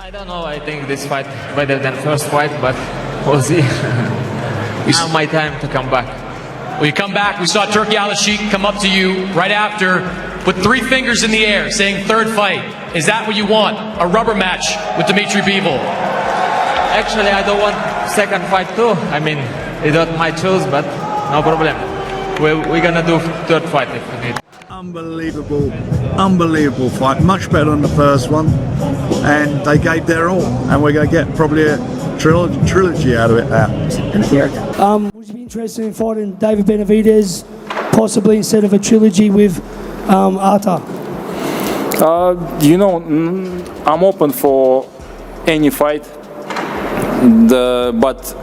I don't know. I think this fight better than first fight, but we'll see. Now my time to come back. Well, you come back. We saw Turki Al-Sheikh come up to you right after with 3 fingers in the air saying third fight. Is that what you want? A rubber match with Dmitry Bivol? Actually, I don't want second fight too. I mean, it's not my choice, but no problem. We're gonna do third fight if we need. Unbelievable fight. Much better than the first one. And they gave their all. And we're going to get probably a trilogy out of it now. Would you be interested in fighting David Benavidez, possibly instead of a trilogy with Artur? I'm open for any fight. But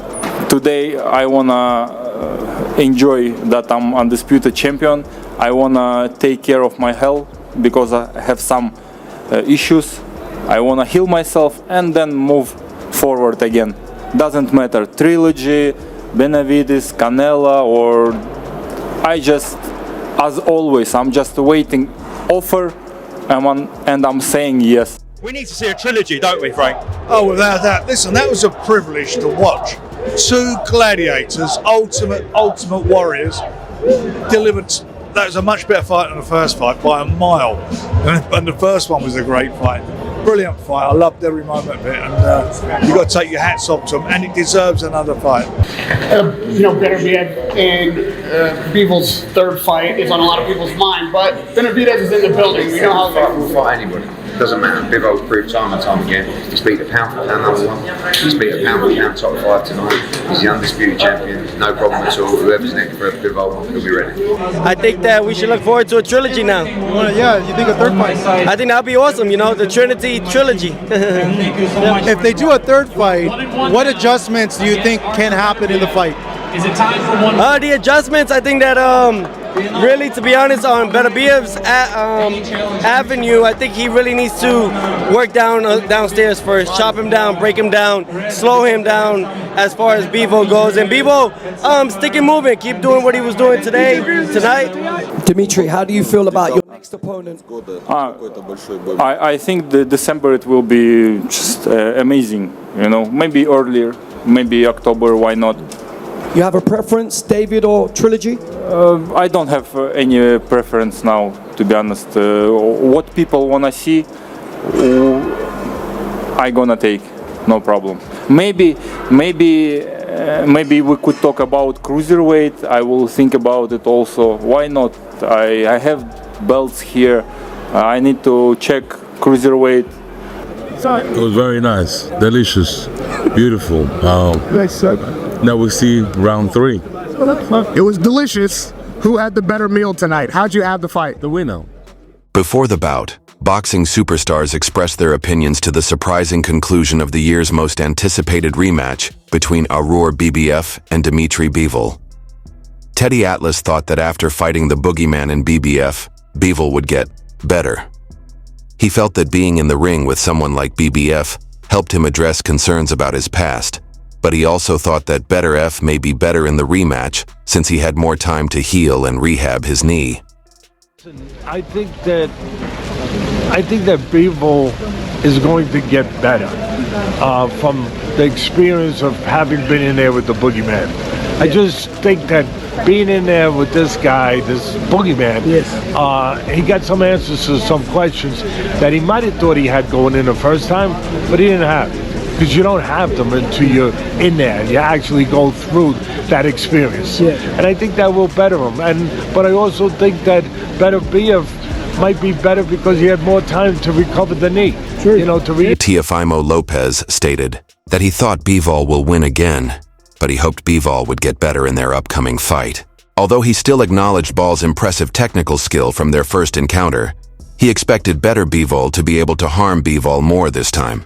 today I want to enjoy that I'm undisputed champion. I want to take care of my health because I have some issues. I want to heal myself and then move forward again. Doesn't matter, trilogy, Benavidez, Canela, or as always, I'm just waiting offer and I'm saying yes. We need to see a trilogy, don't we, Frank? Oh, without that. Listen, that was a privilege to watch. 2 gladiators, ultimate warriors, delivered. That was a much better fight than the first fight by a mile. And the first one was a great fight. Brilliant fight. I loved every moment of it. And you've got to take your hats off to them. And it deserves another fight. Beterbiev and Bivol's third fight is on a lot of people's mind. But Benavidez is in the building. We know how will fight anybody. Doesn't matter. Bivol's proved time and time again. He's beat the pound for pound number 1. He's beat the pound for pound top 5 tonight. He's the undisputed champion. No problem at all. Whoever's next for Bivol, he'll be ready. I think that we should look forward to a trilogy now. Yeah, you think a third fight? I think that'd be awesome. The Trinity trilogy. If they do a third fight, what adjustments do you think can happen in the fight? Is it time for one? The adjustments, I think that really, to be honest, on Beterbiev's avenue, I think he really needs to work downstairs first, chop him down, break him down, slow him down as far as Bivol goes. And Bivol, stick and moving, keep doing what he was doing tonight. Dimitri, how do you feel about your next opponent? I think the December it will be just amazing. Maybe earlier, maybe October. Why not? You have a preference, David or trilogy? I don't have any preference now, to be honest. What people wanna see, I gonna take, no problem. Maybe we could talk about cruiserweight. I will think about it also. Why not? I have belts here. I need to check cruiserweight. It was very nice, delicious, beautiful. Now we'll see round 3. It was delicious. Who had the better meal tonight? How'd you have the fight? The winner. Before the bout, boxing superstars expressed their opinions to the surprising conclusion of the year's most anticipated rematch between Artur Beterbiev and Dmitry Bivol. Teddy Atlas thought that after fighting the boogeyman in BBF, Bivol would get better. He felt that being in the ring with someone like BBF helped him address concerns about his past, but he also thought that Beterbiev may be better in the rematch since he had more time to heal and rehab his knee. I think that Bivol is going to get better from the experience of having been in there with the boogeyman. I just think that being in there with this guy, this boogeyman, he got some answers to some questions that he might have thought he had going in the first time, but he didn't have. Because you don't have them until you're in there and you actually go through that experience. And I think that will better him. But I also think that Beterbiev might be better because he had more time to recover the knee. Teofimo Lopez stated that he thought Bivol will win again, but he hoped Bivol would get better in their upcoming fight. Although he still acknowledged Ball's impressive technical skill from their first encounter, he expected Bivol to be able to harm Bivol more this time.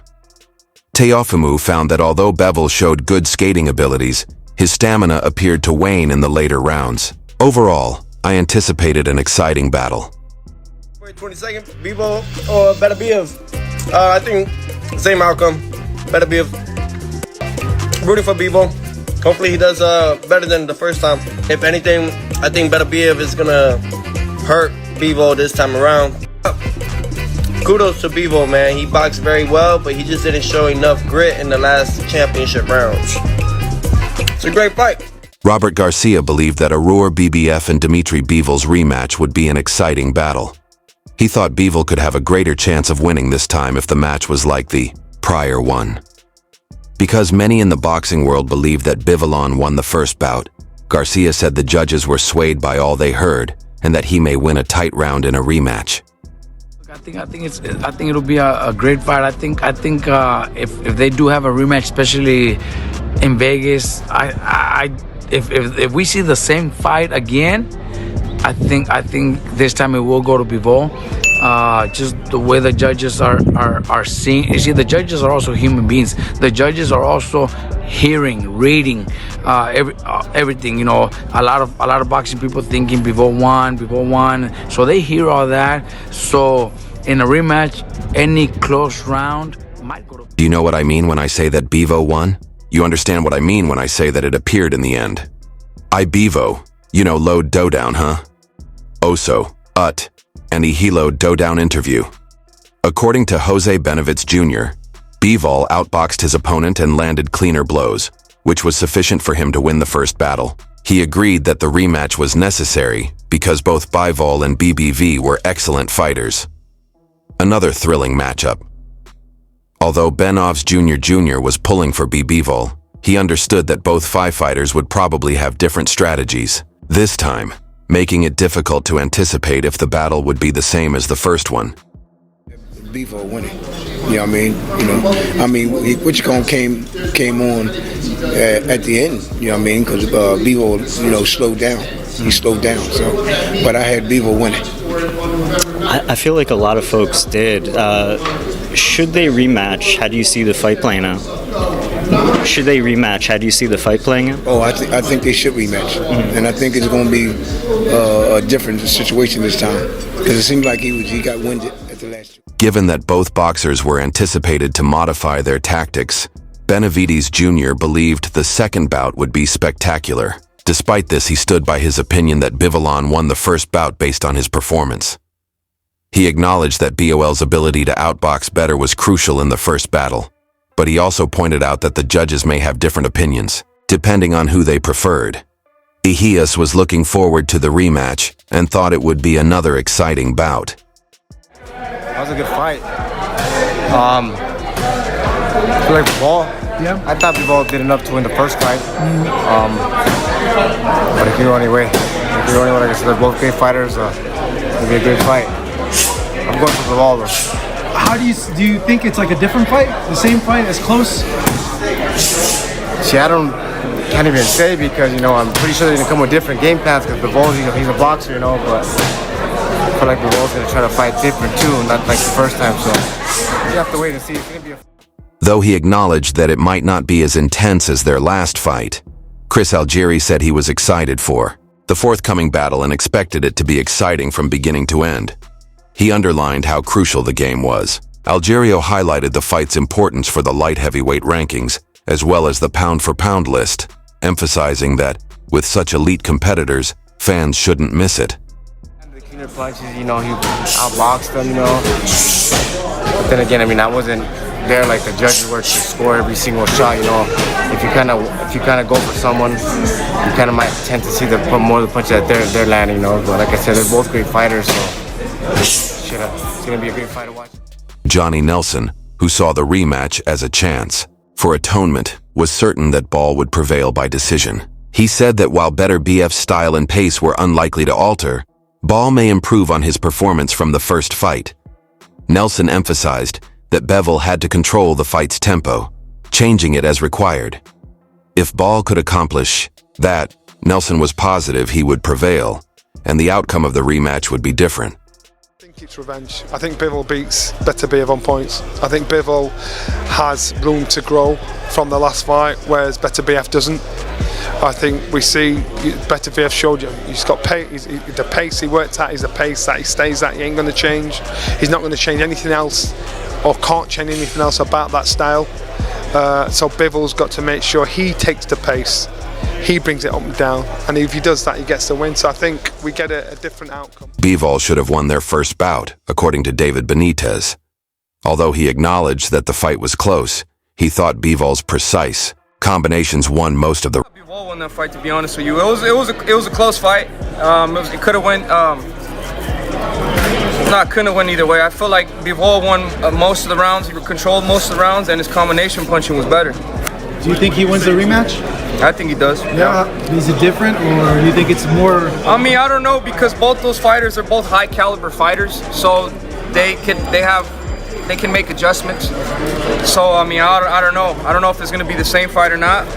Teofimo found that although Bivol showed good skating abilities, his stamina appeared to wane in the later rounds. Overall, I anticipated an exciting battle. 22nd, Bivol or Beterbiev? I think same outcome, Beterbiev. Rooting for Bivol. Hopefully he does better than the first time. If anything, I think Beterbiev is gonna hurt Bivol this time around. kudos to Bivol, man. He boxed very well, but he just didn't show enough grit in the last championship rounds. It's a great fight. Robert Garcia believed that Artur Beterbiev and Dmitry Bivol's rematch would be an exciting battle. He thought Bivol could have a greater chance of winning this time if the match was like the prior one. Because many in the boxing world believed that Bivol won the first bout, Garcia said the judges were swayed by all they heard and that he may win a tight round in a rematch. I think it'll be a great fight. I think if they do have a rematch, especially in Vegas, if we see the same fight again, I think this time it will go to Bivol. Just the way the judges are seeing. You see, the judges are also human beings. The judges are also hearing, reading, everything. You know, a lot of boxing people thinking Bivol won. So they hear all that. So in a rematch, any close round might go to. Do you know what I mean when I say that Bivol won? You understand what I mean when I say that it appeared in the end. I Bivol, you know, load dough down, huh? Oso, and Ihilo down interview. According to Jose Benavides Jr., Bivol outboxed his opponent and landed cleaner blows, which was sufficient for him to win the first battle. He agreed that the rematch was necessary because both Bivol and BBV were excellent fighters. Another thrilling matchup. Although Benavides Jr. was pulling for Bivol, he understood that both fighters would probably have different strategies. This time, making it difficult to anticipate if the battle would be the same as the first one. Bivol winning. You know what I mean? Whichcomb came on at the end, you know what I mean? Because Bivol, slowed down. He slowed down, so. But I had Bivol winning. I feel like a lot of folks did. Should they rematch? How do you see the fight playing out? Should they rematch? How do you see the fight playing out? Oh, I think they should rematch, and I think it's going to be a different situation this time because it seemed like he got winded at the last. Given that both boxers were anticipated to modify their tactics, Benavides Jr. believed the second bout would be spectacular. Despite this, he stood by his opinion that Bivol won the first bout based on his performance. He acknowledged that Bivol's ability to outbox better was crucial in the first battle, but he also pointed out that the judges may have different opinions, depending on who they preferred. Ihias was looking forward to the rematch and thought it would be another exciting bout. That was a good fight. I feel like Bivol. Yeah. I thought Bivol did enough to win the first fight. But if you go anyway, like I said, they're both great fighters. It'll be a great fight. I'm going for Bivol though. How do you think it's like a different fight? The same fight, as close? See, can't even say because I'm pretty sure they're gonna come with different game plans because Bivol's he's a boxer, but I feel like Bivol's gonna try to fight different too, not like the first time. So you have to wait and see. It's gonna be Though he acknowledged that it might not be as intense as their last fight, Chris Algieri said he was excited for the forthcoming battle and expected it to be exciting from beginning to end. He underlined how crucial the game was. Algerio highlighted the fight's importance for the light heavyweight rankings, as well as the pound-for-pound list, emphasizing that, with such elite competitors, fans shouldn't miss it. The cleaner punches, he outboxed them, But then again, I wasn't there like the judges were to score every single shot, If you kind of go for someone, you kind of might tend to see more of the punches that they're landing, But like I said, they're both great fighters, so. It's going to be a great fight to watch. Johnny Nelson, who saw the rematch as a chance for atonement, was certain that Ball would prevail by decision. He said that while Beterbiev's style and pace were unlikely to alter, Ball may improve on his performance from the first fight. Nelson emphasized that Bivol had to control the fight's tempo, changing it as required. If Ball could accomplish that, Nelson was positive he would prevail, and the outcome of the rematch would be different. I think it's revenge. I think Bivol beats Beterbiev on points. I think Bivol has room to grow from the last fight, whereas Beterbiev doesn't. I think we see Beterbiev showed you he's got pace. The pace he worked at is the pace that he stays at. He ain't going to change. He's not going to change anything else, or can't change anything else about that style. So Bivol's got to make sure he takes the pace. he brings it up and down, and if he does that, he gets the win. So I think we get a different outcome. Bivol should have won their first bout, according to David Benitez. Although he acknowledged that the fight was close, he thought Bivol's precise combinations won most of the. Bivol won that fight, to be honest with you. It was a close fight. It could have went. Couldn't have went either way. I feel like Bivol won most of the rounds. He controlled most of the rounds, and his combination punching was better. Do you think he wins the rematch? I think he does. Yeah. Is it different, or do you think it's more? I mean, I don't know, because both those fighters are both high caliber fighters, so they can make adjustments. So I mean, I don't know. I don't know if it's going to be the same fight or not.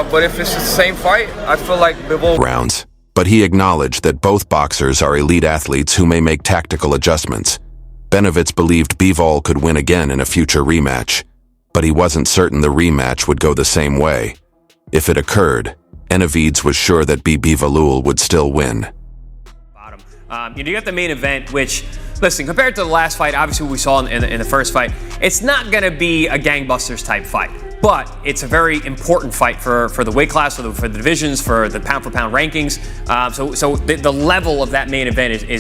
But if it's the same fight, I feel like Bivol rounds. But he acknowledged that both boxers are elite athletes who may make tactical adjustments. Benovitz believed Bivol could win again in a future rematch, but he wasn't certain the rematch would go the same way. If it occurred, Benavidez was sure that Bivol would still win. You got the main event, which, listen, compared to the last fight, obviously what we saw in the first fight, it's not going to be a gangbusters type fight. But it's a very important fight for the weight class, for the divisions, for the pound-for-pound rankings. So the level of that main event is